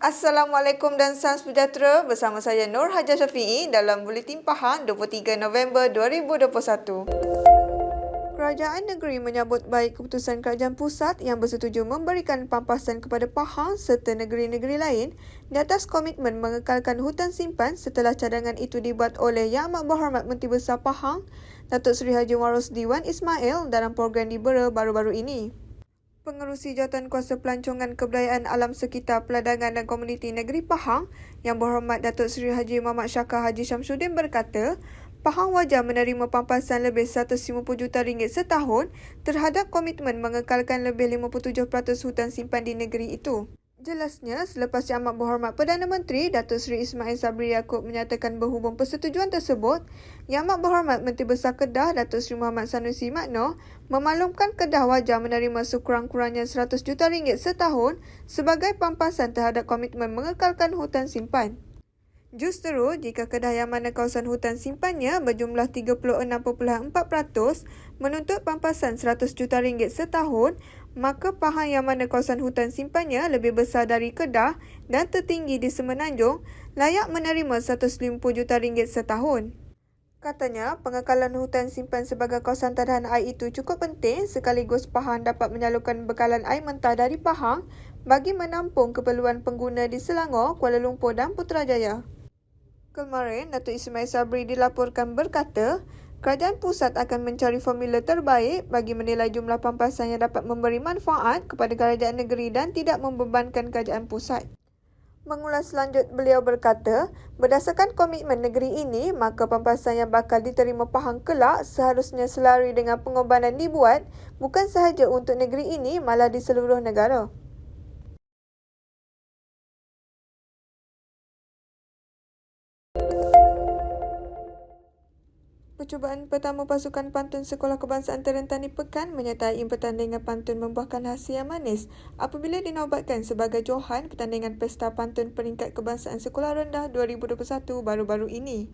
Assalamualaikum dan salam sejahtera, bersama saya Nur Hajar Syafiee dalam Buletin Pahang 23 November 2021. Kerajaan negeri menyambut baik keputusan kerajaan pusat yang bersetuju memberikan pampasan kepada Pahang serta negeri-negeri lain di atas komitmen mengekalkan hutan simpan setelah cadangan itu dibuat oleh Yang Amat Berhormat Menteri Besar Pahang, Datuk Seri Haji Warosdi Wan Ismail dalam program di Bera baru-baru ini. Pengerusi Jawatankuasa Pelancongan Kebudayaan Alam Sekitar Peladangan dan Komuniti Negeri Pahang, Yang Berhormat Datuk Seri Haji Muhammad Syakar Haji Syamsuddin berkata, Pahang wajar menerima pampasan lebih RM150 juta setahun terhadap komitmen mengekalkan lebih 57% hutan simpan di negeri itu. Jelasnya, selepas Yang Amat Berhormat Perdana Menteri Datuk Seri Ismail Sabri Yaakob menyatakan berhubung persetujuan tersebut, Yang Amat Berhormat Menteri Besar Kedah Datuk Seri Muhammad Sanusi Makno memaklumkan Kedah wajar menerima sekurang-kurangnya RM100 juta setahun sebagai pampasan terhadap komitmen mengekalkan hutan simpan. Justeru, jika Kedah yang mana kawasan hutan simpannya berjumlah 36.4% menuntut pampasan RM100 juta setahun, maka Pahang yang mana kawasan hutan simpannya lebih besar dari Kedah dan tertinggi di Semenanjung layak menerima RM150 juta setahun. Katanya, pengekalan hutan simpan sebagai kawasan tadahan air itu cukup penting sekaligus Pahang dapat menyalurkan bekalan air mentah dari Pahang bagi menampung keperluan pengguna di Selangor, Kuala Lumpur dan Putrajaya. Kemarin, Datuk Ismail Sabri dilaporkan berkata, kerajaan pusat akan mencari formula terbaik bagi menilai jumlah pampasan yang dapat memberi manfaat kepada kerajaan negeri dan tidak membebankan kerajaan pusat. Mengulas lanjut, beliau berkata, berdasarkan komitmen negeri ini, maka pampasan yang bakal diterima Pahang kelak seharusnya selari dengan pengorbanan dibuat bukan sahaja untuk negeri ini, malah di seluruh negara. Percubaan pertama pasukan pantun Sekolah Kebangsaan Terentan di Pekan menyertai pertandingan pantun membuahkan hasil yang manis apabila dinobatkan sebagai johan pertandingan Pesta Pantun Peringkat Kebangsaan Sekolah Rendah 2021 baru-baru ini.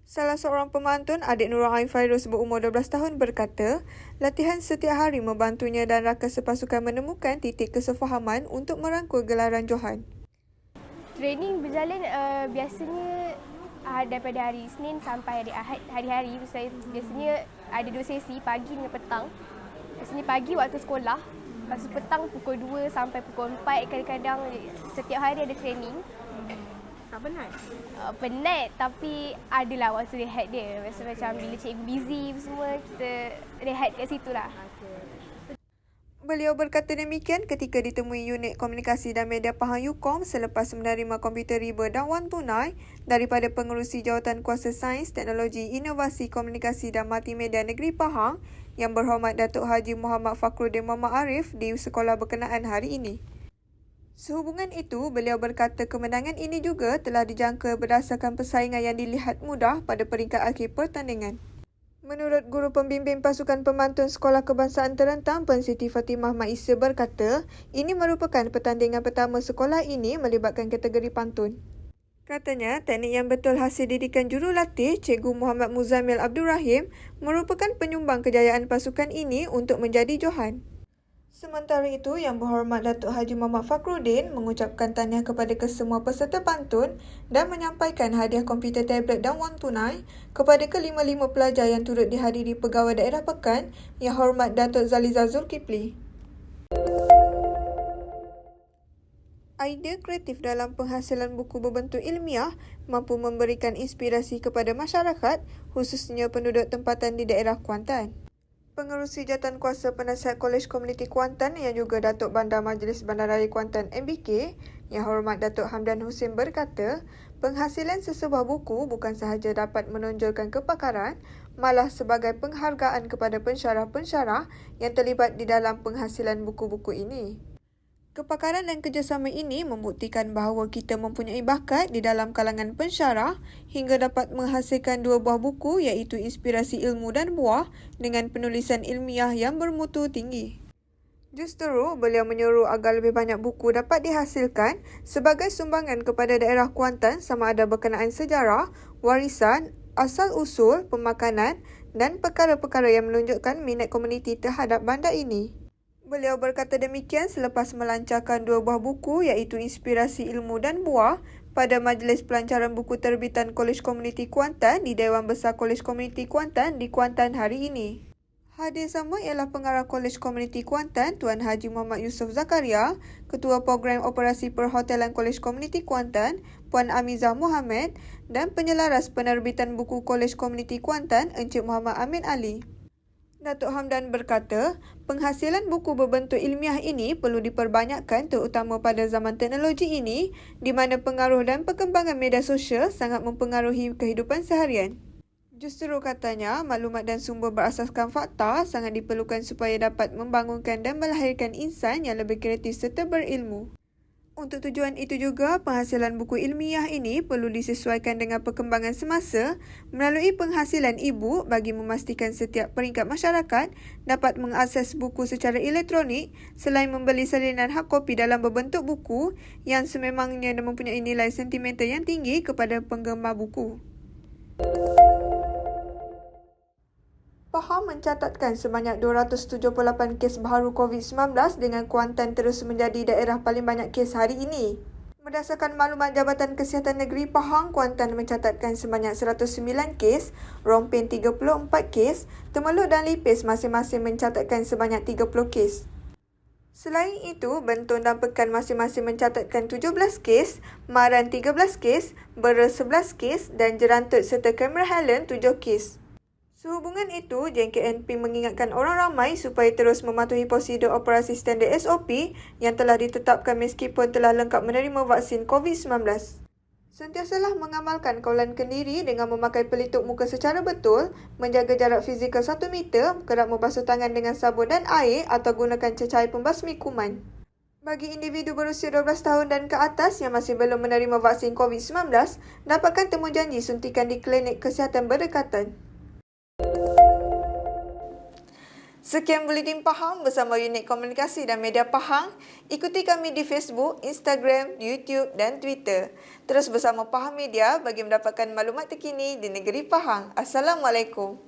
Salah seorang pemantun, adik Nurul Ain Fairuz berumur 12 tahun berkata, latihan setiap hari membantunya dan rakan sepasukan menemukan titik kesefahaman untuk merangkul gelaran johan. Training berjalan biasanya daripada hari Isnin sampai hari Ahad, hari-hari saya biasanya ada 2 sesi, pagi dengan petang. Biasanya pagi waktu sekolah, lepas tu petang pukul 2 sampai pukul 4, kadang-kadang setiap hari ada training. Tak penat? Penat tapi adalah waktu rehat dia. Macam bila cikgu busy semua, kita rehat kat situ lah. Beliau berkata demikian ketika ditemui Unit Komunikasi dan Media Pahang UKOM selepas menerima komputer riba dan wang tunai daripada Pengerusi Jawatankuasa Sains, Teknologi, Inovasi, Komunikasi dan Multimedia Negeri Pahang Yang Berhormat Datuk Haji Muhammad Fakhruddin Muhammad Arif di sekolah berkenaan hari ini. Sehubungan itu, beliau berkata kemenangan ini juga telah dijangka berdasarkan persaingan yang dilihat mudah pada peringkat akhir pertandingan. Menurut Guru Pembimbing Pasukan Pemantun Sekolah Kebangsaan Terentan, Puan Siti Fatimah Maisa berkata, ini merupakan pertandingan pertama sekolah ini melibatkan kategori pantun. Katanya, teknik yang betul hasil didikan jurulatih Cikgu Muhammad Muzammil Abdul Rahim merupakan penyumbang kejayaan pasukan ini untuk menjadi johan. Sementara itu, Yang Berhormat Datuk Haji Muhammad Fakhruddin mengucapkan tahniah kepada kesemua peserta pantun dan menyampaikan hadiah komputer tablet dan wang tunai kepada kelima-lima pelajar yang turut dihadiri Pegawai Daerah Pekan Yang Hormat Datuk Zaliza Zulkifli. Idea kreatif dalam penghasilan buku berbentuk ilmiah mampu memberikan inspirasi kepada masyarakat, khususnya penduduk tempatan di daerah Kuantan. Pengerusi Jawatankuasa Penasihat Kolej Komuniti Kuantan yang juga Datuk Bandar Majlis Bandaraya Kuantan MBK, Yang Hormat Datuk Hamdan Hussein berkata, penghasilan sesebuah buku bukan sahaja dapat menonjolkan kepakaran, malah sebagai penghargaan kepada pensyarah-pensyarah yang terlibat di dalam penghasilan buku-buku ini. Kepakaran dan kerjasama ini membuktikan bahawa kita mempunyai bakat di dalam kalangan pensyarah hingga dapat menghasilkan 2 buah buku iaitu Inspirasi Ilmu dan Buah dengan penulisan ilmiah yang bermutu tinggi. Justeru, beliau menyuruh agar lebih banyak buku dapat dihasilkan sebagai sumbangan kepada daerah Kuantan sama ada berkenaan sejarah, warisan, asal-usul, pemakanan dan perkara-perkara yang menunjukkan minat komuniti terhadap bandar ini. Beliau berkata demikian selepas melancarkan 2 buah buku iaitu Inspirasi Ilmu dan Buah pada Majlis Pelancaran Buku Terbitan Kolej Komuniti Kuantan di Dewan Besar Kolej Komuniti Kuantan di Kuantan hari ini. Hadir sama ialah Pengarah Kolej Komuniti Kuantan Tuan Haji Muhammad Yusof Zakaria, Ketua Program Operasi Perhotelan Kolej Komuniti Kuantan Puan Amizah Mohamed dan Penyelaras Penerbitan Buku Kolej Komuniti Kuantan Encik Muhammad Amin Ali. Datuk Hamdan berkata, penghasilan buku berbentuk ilmiah ini perlu diperbanyakkan terutama pada zaman teknologi ini di mana pengaruh dan perkembangan media sosial sangat mempengaruhi kehidupan seharian. Justru katanya, maklumat dan sumber berasaskan fakta sangat diperlukan supaya dapat membangunkan dan melahirkan insan yang lebih kreatif serta berilmu. Untuk tujuan itu juga, penghasilan buku ilmiah ini perlu disesuaikan dengan perkembangan semasa melalui penghasilan e-book bagi memastikan setiap peringkat masyarakat dapat mengakses buku secara elektronik selain membeli salinan hard kopi dalam berbentuk buku yang sememangnya mempunyai nilai sentimental yang tinggi kepada penggemar buku. Pahang mencatatkan sebanyak 278 kes baharu COVID-19 dengan Kuantan terus menjadi daerah paling banyak kes hari ini. Berdasarkan maklumat Jabatan Kesihatan Negeri Pahang, Kuantan mencatatkan sebanyak 109 kes, Rompin 34 kes, Temeluk dan Lipis masing-masing mencatatkan sebanyak 30 kes. Selain itu, Bentong dan Pekan masing-masing mencatatkan 17 kes, Maran 13 kes, Bera 11 kes dan Jerantut serta Cameron Highland 7 kes. Sehubungan itu, JKNP mengingatkan orang ramai supaya terus mematuhi prosedur operasi standard SOP yang telah ditetapkan meskipun telah lengkap menerima vaksin COVID-19. Sentiasalah mengamalkan kaulan kendiri dengan memakai pelitup muka secara betul, menjaga jarak fizikal 1 meter, kerap membasuh tangan dengan sabun dan air atau gunakan cecair pembasmi kuman. Bagi individu berusia 12 tahun dan ke atas yang masih belum menerima vaksin COVID-19, dapatkan temujanji suntikan di klinik kesihatan berdekatan. Sekian Buletin Pahang bersama Unit Komunikasi dan Media Pahang. Ikuti kami di Facebook, Instagram, YouTube dan Twitter. Terus bersama Pahang Media bagi mendapatkan maklumat terkini di negeri Pahang. Assalamualaikum.